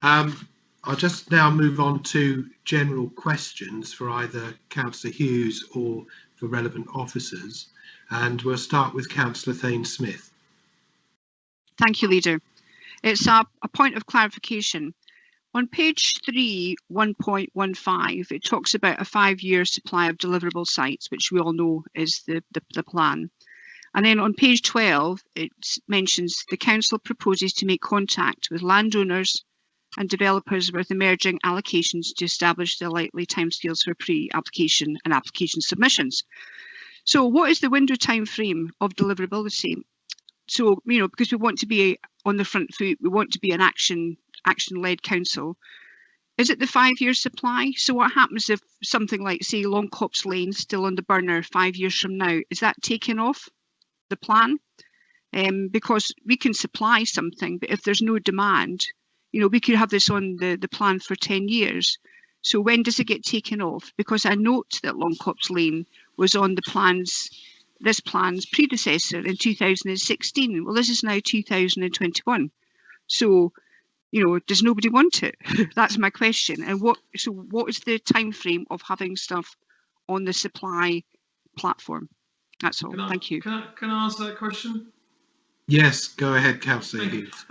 I'll just now move on to general questions for either Councillor Hughes or for relevant officers, and we'll start with Councillor Thane-Smith. Thank you, Leader. It's a point of clarification. On page 3, 1.15, it talks about a 5-year supply of deliverable sites, which we all know is the plan. And then on page 12, it mentions the council proposes to make contact with landowners and developers with emerging allocations to establish the likely timescales for pre-application and application submissions. So what is the window time frame of deliverability? So, because we want to be on the front foot, we want to be an action-led council. Is it the 5-year supply? So what happens if something like, say, Longcops Lane still on the burner 5 years from now? Is that taken off the plan? Because we can supply something, but if there's no demand, we could have this on the plan for 10 years. So when does it get taken off? Because I note that Longcops Lane was on this plan's predecessor in 2016. Well, this is now 2021. So, does nobody want it? That's my question. And what is the time frame of having stuff on the supply platform? That's all. Thank you. Can I answer that question? Yes, go ahead, Councillor Hughes.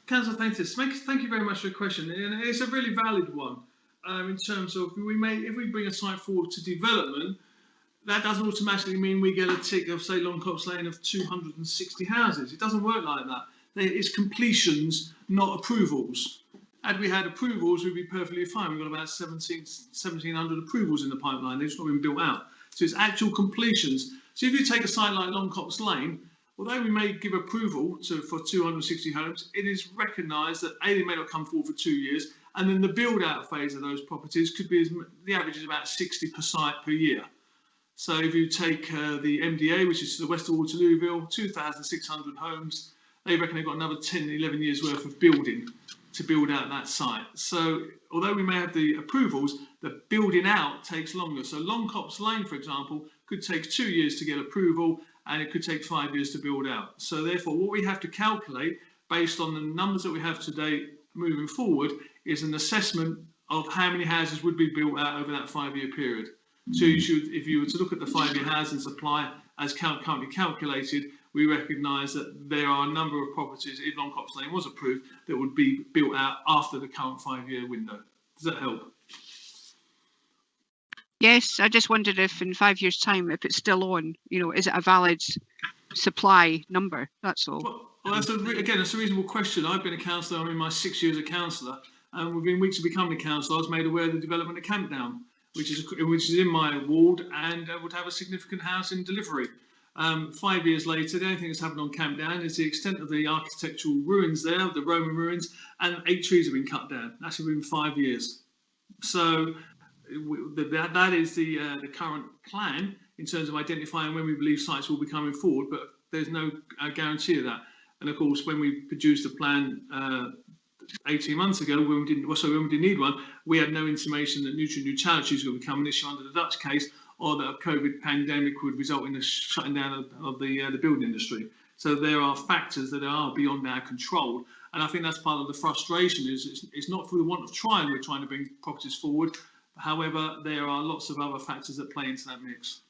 Councillor Thane-Smith, thank you very much for the question. And it's a really valid one in terms of if we bring a site forward to development, that doesn't automatically mean we get a tick of, say, Longcops Lane of 260 houses. It doesn't work like that. It's completions, not approvals. Had we had approvals, we'd be perfectly fine. We've got about 1,700 approvals in the pipeline. They've just not been built out. So it's actual completions. So if you take a site like Longcops Lane, although we may give approval for 260 homes, it is recognised that they may not come forward for 2 years, and then the build-out phase of those properties could be, the average is about 60 per site per year. So if you take the MDA, which is to the west of Waterlooville, 2,600 homes, they reckon they've got another 10, 11 years worth of building to build out that site. So although we may have the approvals, the building out takes longer. So Longcops Lane, for example, could take 2 years to get approval, and it could take 5 years to build out. So therefore, what we have to calculate based on the numbers that we have today moving forward is an assessment of how many houses would be built out over that 5-year period. So if you were to look at the 5-year housing supply as currently calculated, we recognise that there are a number of properties, if Longcops Lane was approved, that would be built out after the current 5-year window. Does that help? Yes, I just wondered if in 5 years' time, if it's still on, is it a valid supply number? That's all. Well, that's a reasonable question. I've been a councillor. I'm in my 6 years as a councillor, and within weeks of becoming a councillor, I was made aware of the development of Campdown, which is in my ward and would have a significant housing delivery. 5 years later, the only thing that's happened on Campdown is the extent of the architectural ruins there, the Roman ruins, and 8 trees have been cut down. That's within 5 years. So that is the current plan in terms of identifying when we believe sites will be coming forward, but there's no guarantee of that. And of course, when we produced the plan 18 months ago, when we didn't need one, we had no intimation that nutrient neutrality was going to become an issue under the Dutch case, or that a COVID pandemic would result in the shutting down of the building industry. So there are factors that are beyond our control, and I think that's part of the frustration. It's not through the want of trying we're trying to bring properties forward. However, there are lots of other factors that play into that mix.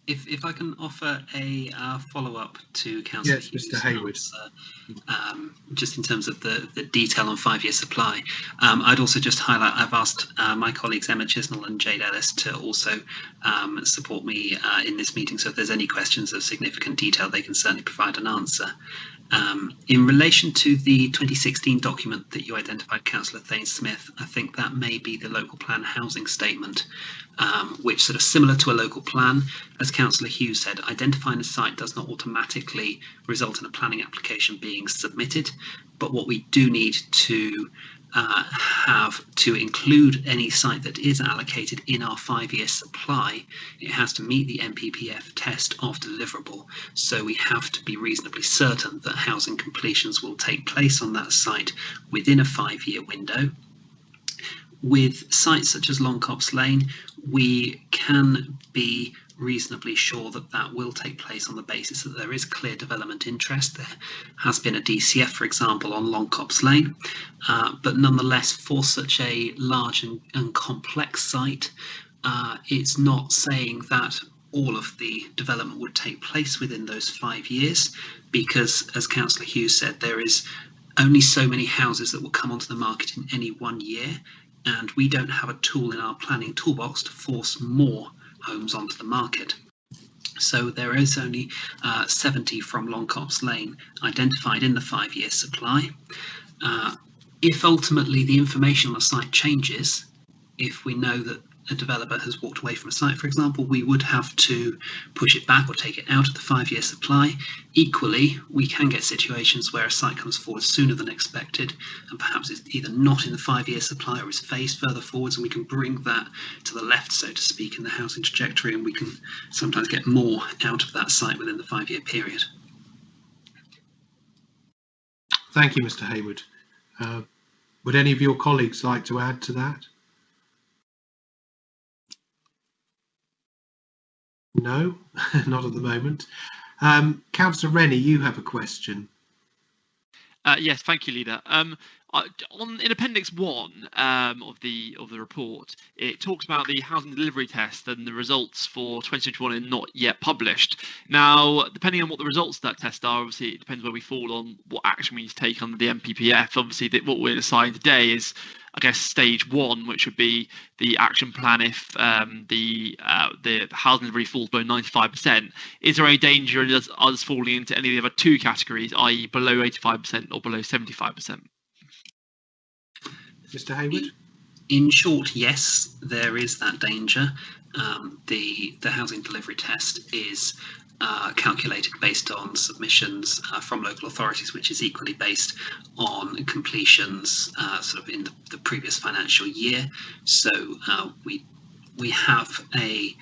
If I can offer a follow-up to Councillor Hughes, Mr. Hayward, just in terms of the detail on 5-year supply, I'd also just highlight I've asked my colleagues Emma Chisnell and Jade Ellis to also support me in this meeting. So if there's any questions of significant detail, they can certainly provide an answer. In relation to the 2016 document that you identified, Councillor Thane-Smith, I think that may be the local plan housing statement, which sort of similar to a local plan, as Councillor Hughes said, identifying a site does not automatically result in a planning application being submitted. But what we do need to have to include any site that is allocated in our 5-year supply, it has to meet the NPPF test of deliverable. So we have to be reasonably certain that housing completions will take place on that site within a 5-year window. with sites such as Longcops Lane, we can be reasonably sure that that will take place on the basis that there is clear development interest. There has been a DCF, for example, on Longcops Lane, but nonetheless, for such a large and complex site, it's not saying that all of the development would take place within those 5 years, because, as Councillor Hughes said, there is only so many houses that will come onto the market in any 1 year, and we don't have a tool in our planning toolbox to force more homes onto the market. So there is only 70 from Longcops Lane identified in the 5-year supply. If ultimately the information on a site changes, if we know that a developer has walked away from a site, for example, we would have to push it back or take it out of the 5-year supply. Equally, we can get situations where a site comes forward sooner than expected and perhaps is either not in the 5-year supply or is phased further forwards, and we can bring that to the left, so to speak, in the housing trajectory, and we can sometimes get more out of that site within the 5-year period. Thank you, Mr. Hayward. Would any of your colleagues like to add to that? No, not at the moment. Councillor Rennie, you have a question. Yes, thank you, Leader. In Appendix 1 of the report, it talks about the housing delivery test and the results for 2021 are not yet published. Now, depending on what the results of that test are, obviously it depends where we fall on what action we need to take under the MPPF. Obviously, what we're deciding today is, I guess, stage 1, which would be the action plan if the housing delivery falls below 95%. Is there any danger in us falling into any of the other 2 categories, i.e. below 85% or below 75%? Mr. Hayward? In short, yes, there is that danger. The housing delivery test is calculated based on submissions from local authorities, which is equally based on completions sort of in the previous financial year. So we have a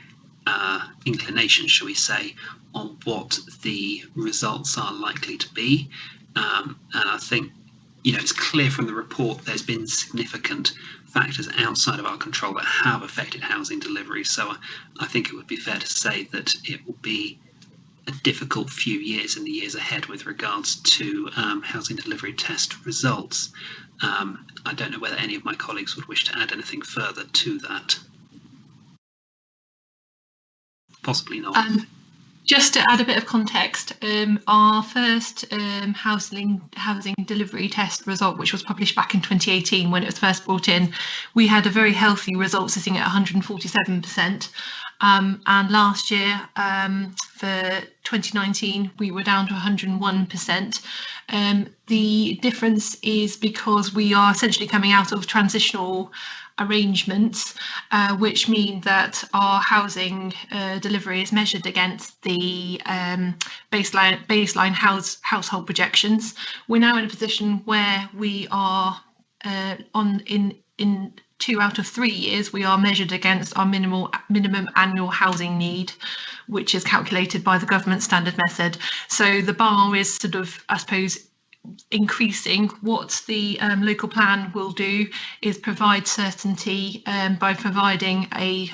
inclination, shall we say, on what the results are likely to be, and I think, you know, it's clear from the report there's been significant factors outside of our control that have affected housing delivery. So I think it would be fair to say that it will be a difficult few years in the years ahead with regards to housing delivery test results. I don't know whether any of my colleagues would wish to add anything further to that. Possibly not. Just to add a bit of context, our first housing delivery test result, which was published back in 2018 when it was first brought in, we had a very healthy result sitting at 147%. And last year, for 2019, we were down to 101%. The difference is because we are essentially coming out of transitional arrangements, which mean that our housing delivery is measured against the baseline household projections. We're now in a position where we are in 2 out of 3 years, we are measured against our minimum annual housing need, which is calculated by the government standard method. So the bar is sort of, I suppose, increasing. What the local plan will do is provide certainty by providing a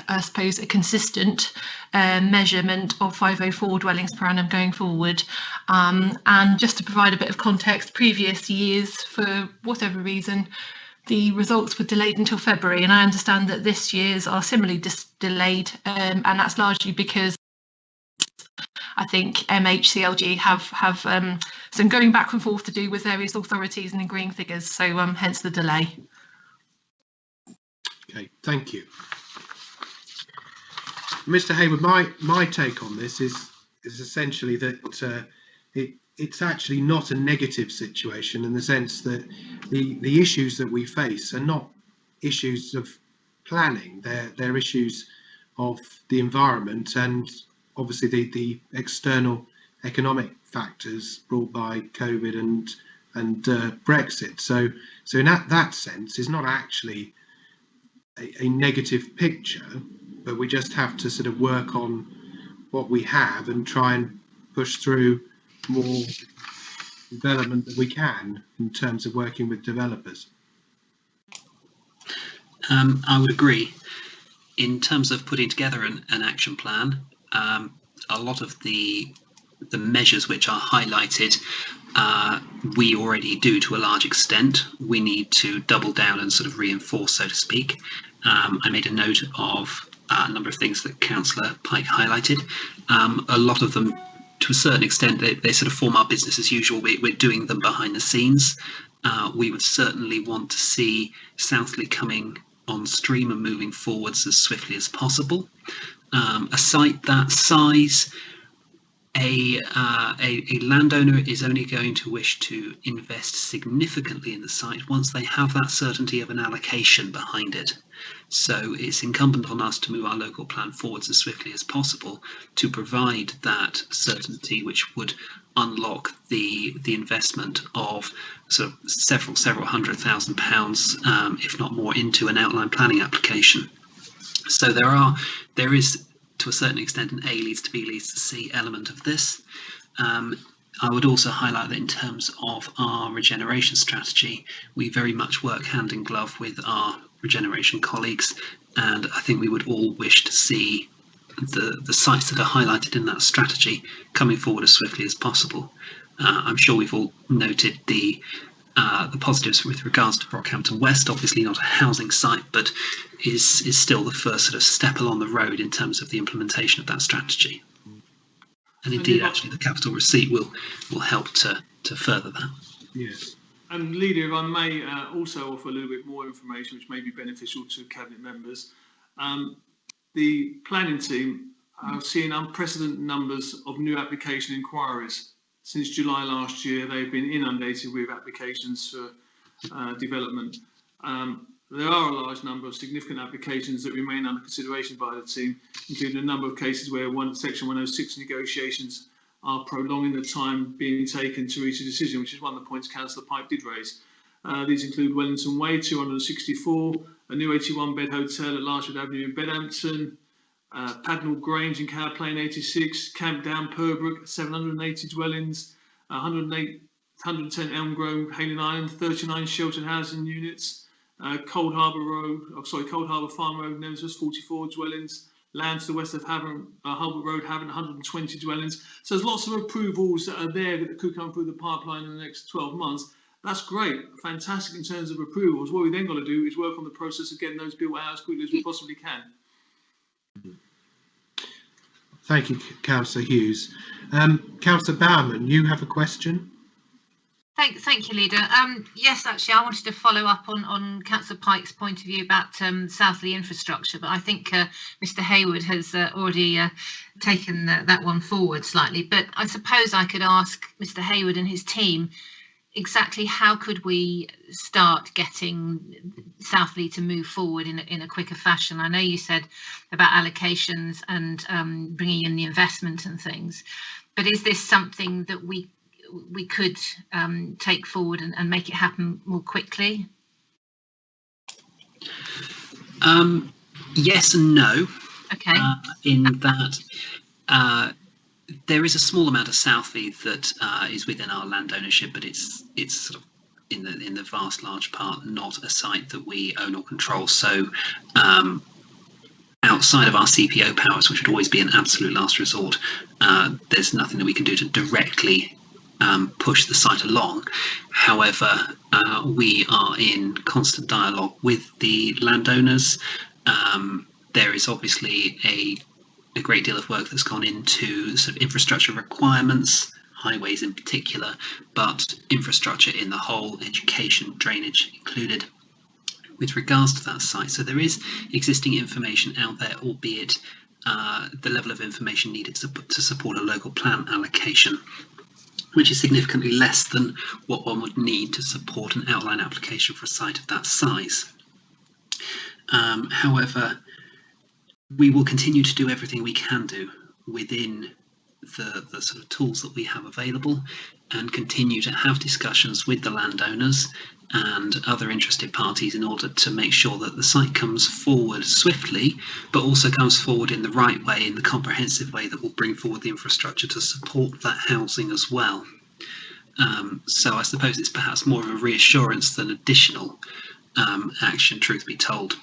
consistent measurement of 504 dwellings per annum going forward. And just to provide a bit of context, previous years, for whatever reason, the results were delayed until February, and I understand that this year's are similarly delayed, and that's largely because I think MHCLG have some going back and forth to do with various authorities and agreeing figures, so hence the delay. Okay, thank you. Mr. Hayward, my take on this is essentially that it's actually not a negative situation, in the sense that the issues that we face are not issues of planning, they're issues of the environment and obviously the external economic factors brought by COVID and Brexit. So in that sense, it's not actually a negative picture, but we just have to sort of work on what we have and try and push through more development that we can in terms of working with developers. I would agree. In terms of putting together an action plan, a lot of the measures which are highlighted, we already do to a large extent. We need to double down and sort of reinforce, so to speak. I made a note of a number of things that Councillor Pike highlighted. A lot of them, to a certain extent, they sort of form our business as usual. We're doing them behind the scenes. We would certainly want to see Southley coming on stream and moving forwards as swiftly as possible. A site that size, a landowner is only going to wish to invest significantly in the site once they have that certainty of an allocation behind it. So it's incumbent on us to move our local plan forwards as swiftly as possible to provide that certainty, which would unlock the investment of sort of several £100,000, if not more, into an outline planning application. So there is, to a certain extent, an A leads to B leads to C element of this. I would also highlight that in terms of our regeneration strategy, we very much work hand in glove with our regeneration colleagues, and I think we would all wish to see the sites that are highlighted in that strategy coming forward as swiftly as possible. I'm sure we've all noted the positives with regards to Brockhampton West, obviously not a housing site, but is still the first sort of step along the road in terms of the implementation of that strategy. And indeed, actually, the capital receipt will help to further that. Yes. And Leader, if I may also offer a little bit more information, which may be beneficial to Cabinet members. The planning team are seeing unprecedented numbers of new application inquiries. Since July last year, they've been inundated with applications for development. There are a large number of significant applications that remain under consideration by the team, including a number of cases where Section 106 negotiations are prolonging the time being taken to reach a decision, which is one of the points Councillor Pike did raise. These include Wellington Way, 264, a new 81-bed hotel at Larchwood Avenue in Bedhampton, Padnell Grange in Cow Plain 86, Camp Down Purbrook, 780 dwellings, 110 Elm Grove, Hayling Island, 39 sheltered housing units, Cold Harbour Farm Road, Nemesis, 44 dwellings, land to the west of Havant, Hulbert Road, Havant, 120 dwellings. So there's lots of approvals that are there that could come through the pipeline in the next 12 months. That's great, fantastic in terms of approvals. What we then got to do is work on the process of getting those built out as quickly as we possibly can. Thank you, Councillor Hughes. Councillor Bowman, you have a question? Thank you, Leader. Yes, actually, I wanted to follow up on Councillor Pike's point of view about Southley infrastructure, but I think Mr Hayward has already taken that one forward slightly. But I suppose I could ask Mr Hayward and his team exactly how could we start getting Southley to move forward in a quicker fashion. I know you said about allocations and bringing in the investment and things, but is this something that we could take forward and make it happen more quickly? Yes and no. Okay. In that there is a small amount of Southley that is within our land ownership, but it's sort of in the vast large part not a site that we own or control. So outside of our CPO powers, which would always be an absolute last resort, there's nothing that we can do to directly push the site along. However, we are in constant dialogue with the landowners. There is obviously a great deal of work that's gone into sort of infrastructure requirements, highways in particular, but infrastructure in the whole, education, drainage included, with regards to that site. So there is existing information out there, albeit the level of information needed to support a local plan allocation, which is significantly less than what one would need to support an outline application for a site of that size. However, we will continue to do everything we can do within the sort of tools that we have available, and continue to have discussions with the landowners and other interested parties in order to make sure that the site comes forward swiftly, but also comes forward in the right way, in the comprehensive way that will bring forward the infrastructure to support that housing as well. So I suppose it's perhaps more of a reassurance than additional action, truth be told.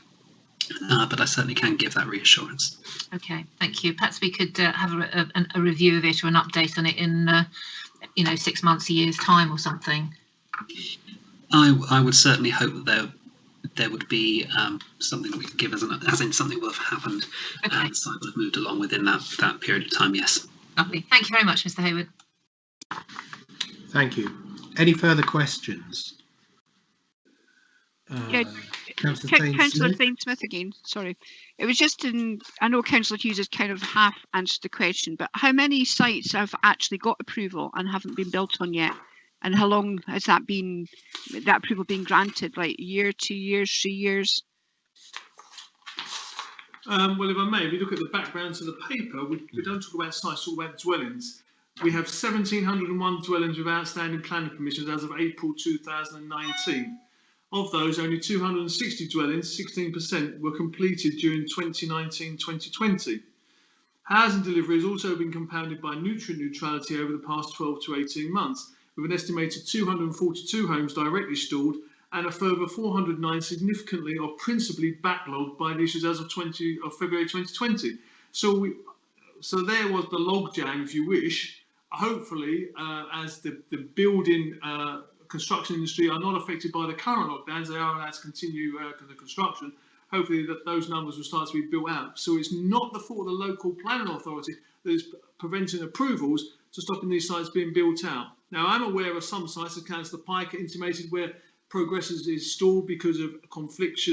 but I certainly can give that reassurance. Okay, thank you. Perhaps we could have a review of it or an update on it in 6 months, a year's time or something. I would certainly hope that there would be something we could give as in something will have happened, Okay. and the site would have moved along within that period of time. Yes. Lovely. Thank you very much, Mr. Hayward. Thank you. Any further questions? Yeah, Councillor Councillor Thane-Smith? Thane-Smith again. Sorry, it was just I know Councillor Hughes has kind of half answered the question, but how many sites have actually got approval and haven't been built on yet? And how long has that approval been granted? Like a year, 2 years, 3 years? Well, if I may, if you look at the background to the paper, we don't talk about sites, talk about dwellings. We have 1,701 dwellings with outstanding planning permissions as of April 2019. Of those, only 260 dwellings, 16%, were completed during 2019-2020. Housing delivery has also been compounded by nutrient neutrality over the past 12 to 18 months, with an estimated 242 homes directly stalled and a further 409 significantly or principally backlogged by the issues as of February 2020. So there was the logjam, if you wish. Hopefully, as the building construction industry are not affected by the current lockdowns, they are allowed to continue the construction. Hopefully that those numbers will start to be built out. So it's not the fault of the local planning authority that is preventing approvals to stopping these sites being built out. Now, I'm aware of some sites, as Councillor Pike intimated, where progress is stalled because of conflicts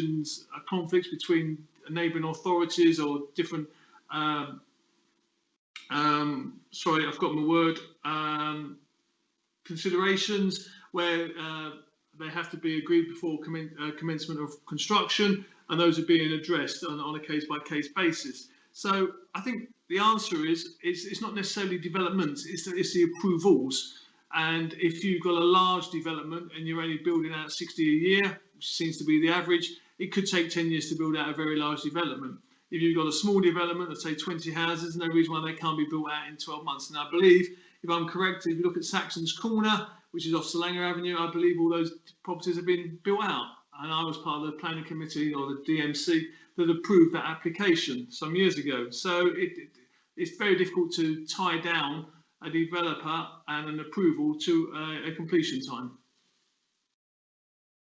between neighbouring authorities or different, sorry, I've got my word, considerations where they have to be agreed before commencement of construction, and those are being addressed on a case-by-case basis. So I think the answer is it's not necessarily development, it's the approvals. And if you've got a large development and you're only building out 60 a year, which seems to be the average, it could take 10 years to build out a very large development. If you've got a small development of say 20 houses, no reason why they can't be built out in 12 months. And I believe, if I'm correct, if you look at Saxon's Corner, which is off Salanger Avenue, I believe all those properties have been built out. And I was part of the planning committee or the DMC that approved that application some years ago. So it's very difficult to tie down a developer and an approval to a completion time.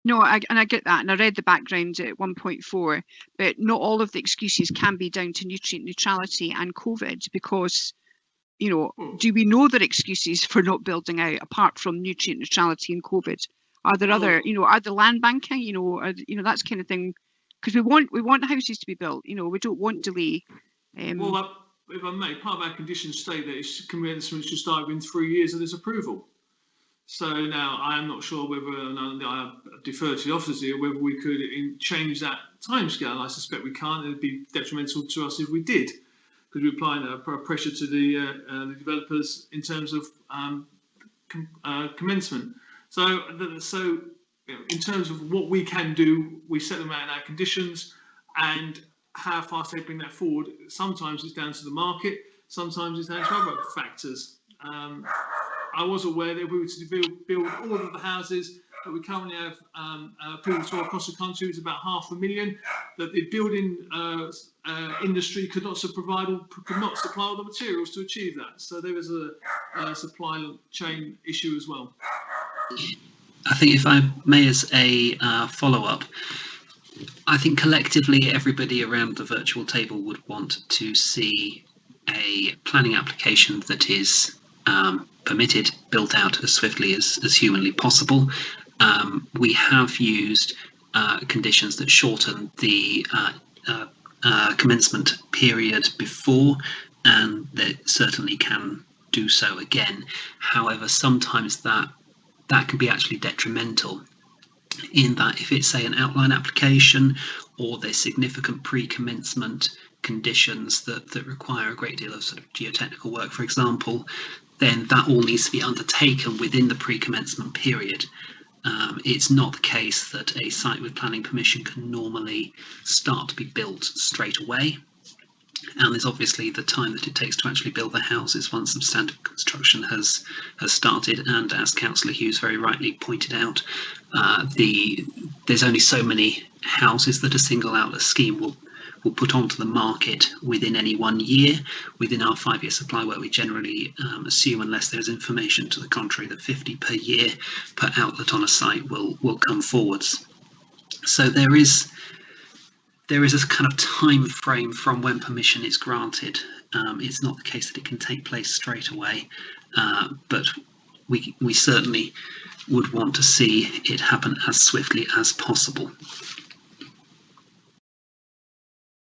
No, I get that, and I read the background at 1.4, but not all of the excuses can be down to nutrient neutrality and COVID, because, do we know their excuses for not building out apart from nutrient neutrality and COVID? Are there other, are the land banking, that's kind of thing, because we want houses to be built, we don't want delay. Well, if I may, part of our conditions state that commencement should start within 3 years of this approval. So now I am not sure whether, and I defer to the officers here, whether we could change that timescale. I suspect we can't. It would be detrimental to us if we did, because we're applying a pressure to the developers in terms of commencement. So in terms of what we can do, we set them out in our conditions, and how fast they bring that forward. Sometimes it's down to the market, sometimes it's down to other factors. I was aware that if we were to build all of the houses that we currently have approval to across the country, it's about 500,000, that the building industry could not supply all the materials to achieve that. So there is a supply chain issue as well. I think, if I may, as a follow-up, I think collectively everybody around the virtual table would want to see a planning application that is permitted, built out as swiftly as humanly possible. We have used conditions that shorten the commencement period before, and they certainly can do so again. However, sometimes that can be actually detrimental, in that if it's, say, an outline application or there's significant pre-commencement conditions that require a great deal of sort of geotechnical work, for example, then that all needs to be undertaken within the pre-commencement period. It's not the case that a site with planning permission can normally start to be built straight away. And there's obviously the time that it takes to actually build the houses once substantive construction has started. And as Councillor Hughes very rightly pointed out, there's only so many houses that a single outlet scheme will put onto the market within any 1 year, within our 5-year supply, where we generally assume, unless there's information to the contrary, that 50 per year per outlet on a site will come forwards. So there is a kind of time frame from when permission is granted. It's not the case that it can take place straight away, but we certainly would want to see it happen as swiftly as possible.